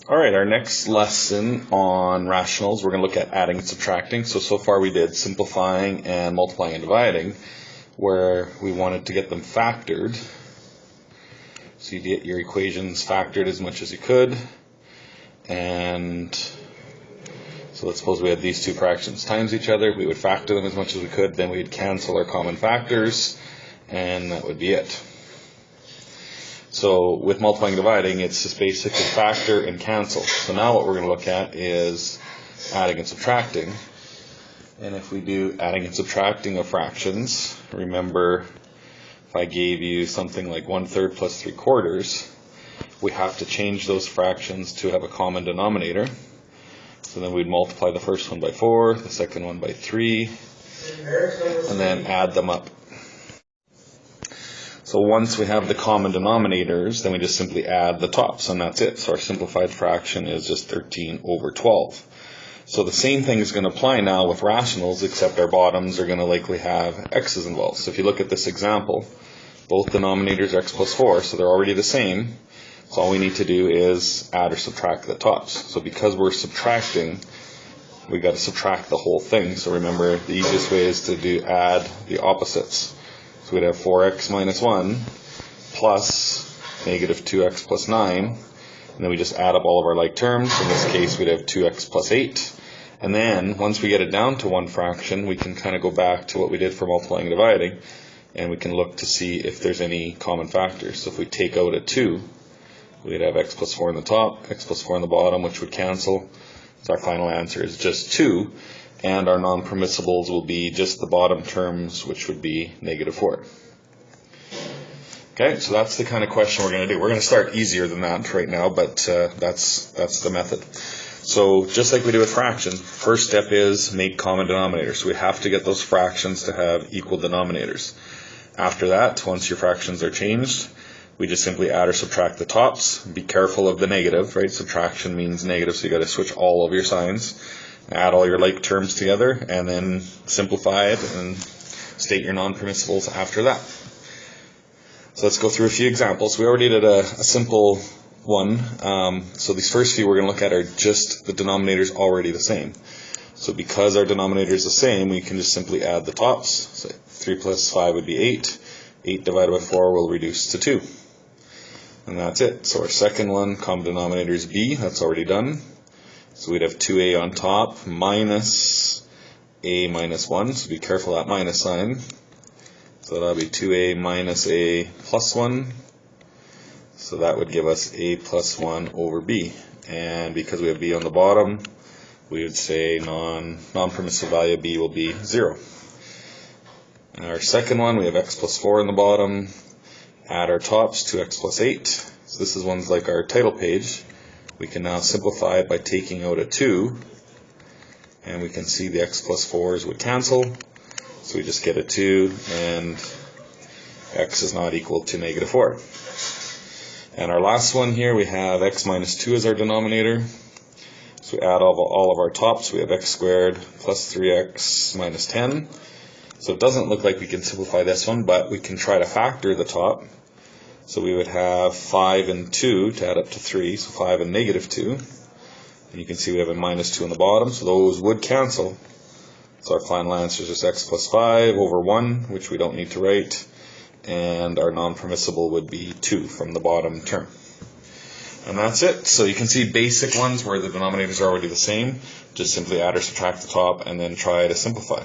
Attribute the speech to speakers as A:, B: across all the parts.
A: Alright, our next lesson on rationals, we're going to look at adding and subtracting. So far we did simplifying and multiplying and dividing, where we wanted to get them factored. So you get your equations factored as much as you could. And so let's suppose we had these two fractions times each other. We would factor them as much as we could, then we'd cancel our common factors, and that would be it. So with multiplying and dividing, it's just basically factor and cancel. So now what we're going to look at is adding and subtracting. And if we do adding and subtracting of fractions, remember if I gave you something like 1/3 plus 3/4, we have to change those fractions to have a common denominator. So then we'd multiply the first one by 4, the second one by 3, and then add them up. So once we have the common denominators, then we just simply add the tops, and that's it. So our simplified fraction is just 13/12. So the same thing is going to apply now with rationals, except our bottoms are going to likely have x's involved. So if you look at this example, both denominators are x plus 4, so they're already the same. So all we need to do is add or subtract the tops. So because we're subtracting, we got to subtract the whole thing. So remember, the easiest way is to add the opposites. So we'd have 4x minus 1 plus negative 2x plus 9. And then we just add up all of our like terms. In this case, we'd have 2x plus 8. And then once we get it down to one fraction, we can kind of go back to what we did for multiplying and dividing. And we can look to see if there's any common factors. So if we take out a 2, we'd have x plus 4 on the top, x plus 4 on the bottom, which would cancel. So our final answer is just 2. And our non-permissibles will be just the bottom terms, which would be negative 4. Okay, so that's the kind of question we're going to do. We're going to start easier than that right now, but that's the method. So just like we do with fractions, first step is make common denominators. So we have to get those fractions to have equal denominators. After that, once your fractions are changed, we just simply add or subtract the tops. Be careful of the negative, right? Subtraction means negative, so you got to switch all of your signs. Add all your like terms together, and then simplify it and state your non-permissibles after that. So let's go through a few examples. We already did a simple one. So these first few we're going to look at are just the denominators already the same. So because our denominator is the same, we can just simply add the tops. So 3 plus 5 would be 8. 8 divided by 4 will reduce to 2. And that's it. So our second one, common denominator is b. That's already done. So we'd have 2a on top minus a minus 1. So be careful of that minus sign. So that'll be 2a minus a plus 1. So that would give us a plus 1 over b. And because we have b on the bottom, we would say non-permissive value of b will be 0. And our second one, we have x plus 4 on the bottom. Add our tops, 2x plus 8. So this is one's like our title page. We can now simplify it by taking out a 2, and we can see the x plus 4s would cancel, so we just get a 2, and x is not equal to negative 4. And our last one here, we have x minus 2 as our denominator, so we add all of our tops. We have x squared plus 3x minus 10, so it doesn't look like we can simplify this one, but we can try to factor the top. So we would have 5 and 2 to add up to 3, so 5 and negative 2. And you can see we have a minus 2 on the bottom, so those would cancel. So our final answer is just x plus 5 over 1, which we don't need to write. And our non-permissible would be 2 from the bottom term. And that's it. So you can see basic ones where the denominators are already the same. Just simply add or subtract the top and then try to simplify.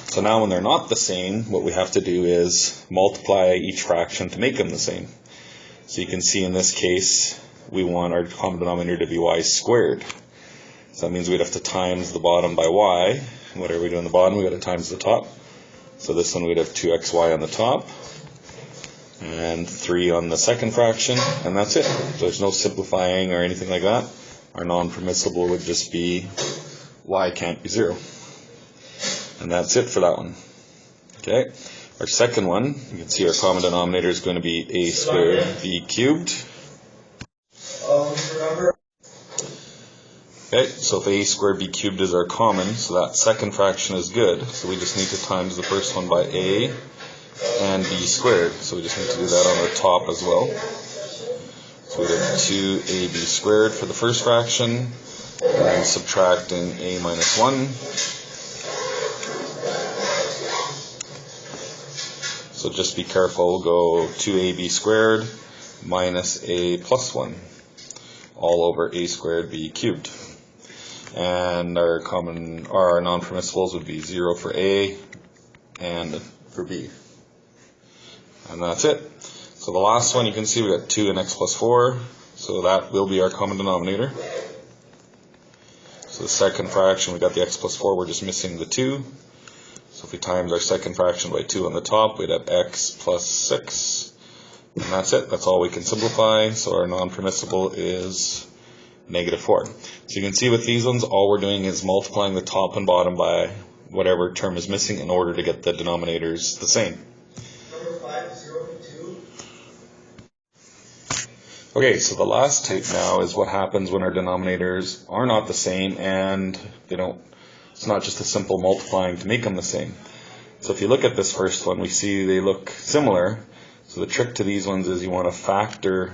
A: So now when they're not the same, what we have to do is multiply each fraction to make them the same. So you can see in this case, we want our common denominator to be y squared. So that means we'd have to times the bottom by y. Whatever we do on the bottom, we've got to times the top. So this one we'd have 2xy on the top, and 3 on the second fraction, and that's it. So there's no simplifying or anything like that. Our non-permissible would just be y can't be 0. And that's it for that one. Okay. Our second one, you can see our common denominator is going to be a squared b cubed. Okay, so if a squared b cubed is our common, so that second fraction is good. So we just need to times the first one by a and b squared. So we just need to do that on our top as well. So we have 2ab squared for the first fraction, and then subtracting a minus 1. So just be careful, go 2ab squared minus a plus 1, all over a squared b cubed. And our non-permissibles would be 0 for a and for b. And that's it. So the last one, you can see we got 2 and x plus 4, so that will be our common denominator. So the second fraction, we got the x plus 4, we're just missing the 2. So if we times our second fraction by 2 on the top, we'd have x plus 6. And that's it. That's all we can simplify. So our non-permissible is negative 4. So you can see with these ones, all we're doing is multiplying the top and bottom by whatever term is missing in order to get the denominators the same.
B: Number 5, 0 to 2.
A: Okay, so the last type now is what happens when our denominators are not the same and it's not just a simple multiplying to make them the same. So if you look at this first one, we see they look similar. So the trick to these ones is you want to factor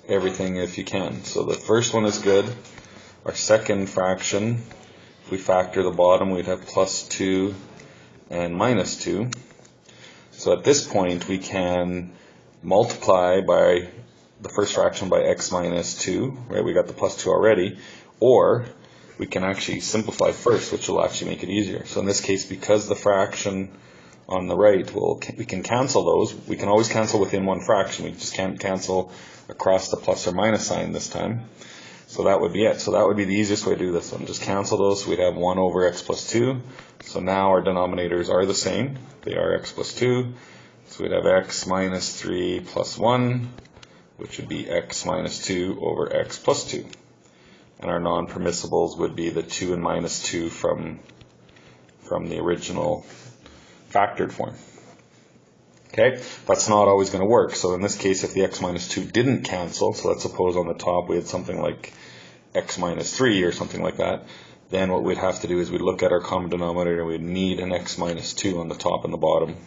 A: everything if you can. So the first one is good. Our second fraction, if we factor the bottom, we'd have plus 2 and minus 2. So at this point, we can multiply by the first fraction by x minus 2, right? We got the plus 2 already. Or we can actually simplify first, which will actually make it easier. So in this case, because the fraction on the right, we can cancel those. We can always cancel within one fraction. We just can't cancel across the plus or minus sign this time. So that would be it. So that would be the easiest way to do this one. Just cancel those. So we'd have 1 over x plus 2. So now our denominators are the same. They are x plus 2. So we'd have x minus 3 plus 1, which would be x minus 2 over x plus 2. And our non-permissibles would be the 2 and minus 2 from the original factored form. Okay, that's not always going to work. So in this case, if the x minus 2 didn't cancel, so let's suppose on the top we had something like x minus 3 or something like that, then what we'd have to do is we'd look at our common denominator and we'd need an x minus 2 on the top and the bottom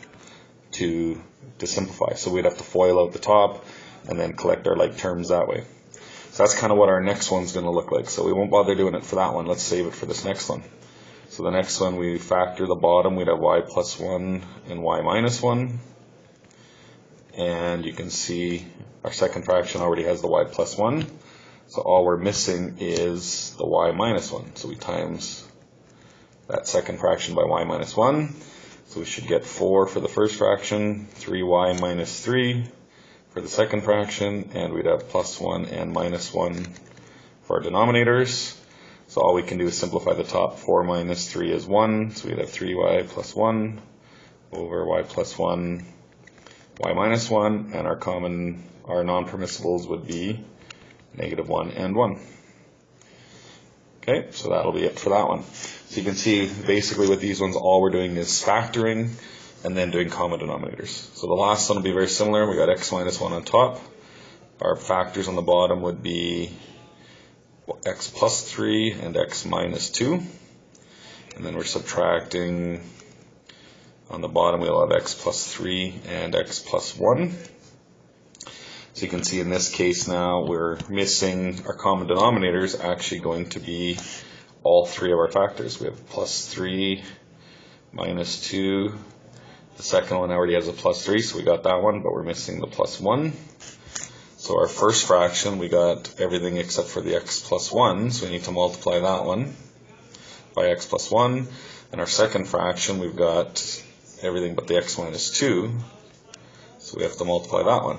A: to simplify. So we'd have to FOIL out the top and then collect our like terms that way. So that's kind of what our next one's going to look like. So we won't bother doing it for that one. Let's save it for this next one. So the next one, we factor the bottom. We'd have y plus 1 and y minus 1. And you can see our second fraction already has the y plus 1. So all we're missing is the y minus 1. So we times that second fraction by y minus 1. So we should get 4 for the first fraction, 3y minus 3 for the second fraction, and we'd have plus 1 and minus 1 for our denominators. So all we can do is simplify the top. 4 minus 3 is 1, so we'd have 3y plus 1 over y plus 1, y minus 1, and our non-permissibles would be negative 1 and 1. Okay, so that'll be it for that one. So you can see basically with these ones, all we're doing is factoring and then doing common denominators. So the last one will be very similar. We got x minus 1 on top. Our factors on the bottom would be x plus 3 and x minus 2. And then we're subtracting on the bottom, we'll have x plus 3 and x plus 1. So you can see in this case now we're missing our common denominators actually going to be all three of our factors. We have plus 3, minus 2. The second one already has a plus 3, so we got that one, but we're missing the plus 1. So our first fraction, we got everything except for the x plus 1, so we need to multiply that one by x plus 1. And our second fraction, we've got everything but the x minus 2, so we have to multiply that one.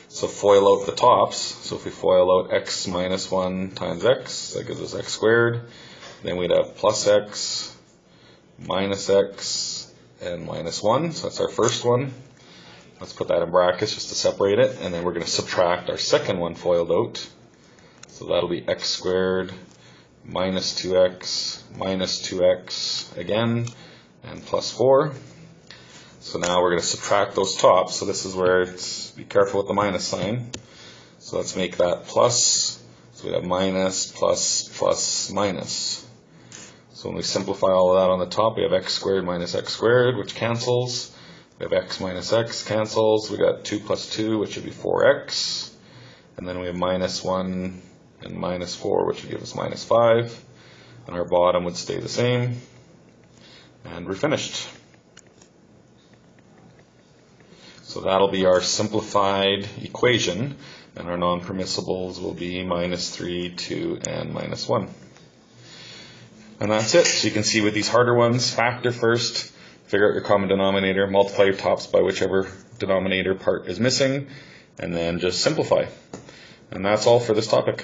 A: So FOIL out the tops. So if we FOIL out x minus 1 times x, that gives us x squared. Then we'd have plus x, minus x, and minus 1. So that's our first one. Let's put that in brackets just to separate it. And then we're going to subtract our second one FOILed out. So that'll be x squared minus 2x, minus 2x again, and plus 4. So now we're going to subtract those tops. So this is where it's, be careful with the minus sign. So let's make that plus. So we have minus, plus, plus, minus. So when we simplify all of that on the top, we have x squared minus x squared, which cancels. We have x minus x cancels. We got 2 plus 2, which would be 4x. and then we have -1 and -4, which would give us -5, and our bottom would stay the same, and we're finished. So that'll be our simplified equation, and our non-permissibles will be -3, 2, and -1. And that's it. So you can see with these harder ones, factor first, figure out your common denominator, multiply your tops by whichever denominator part is missing, and then just simplify. And that's all for this topic.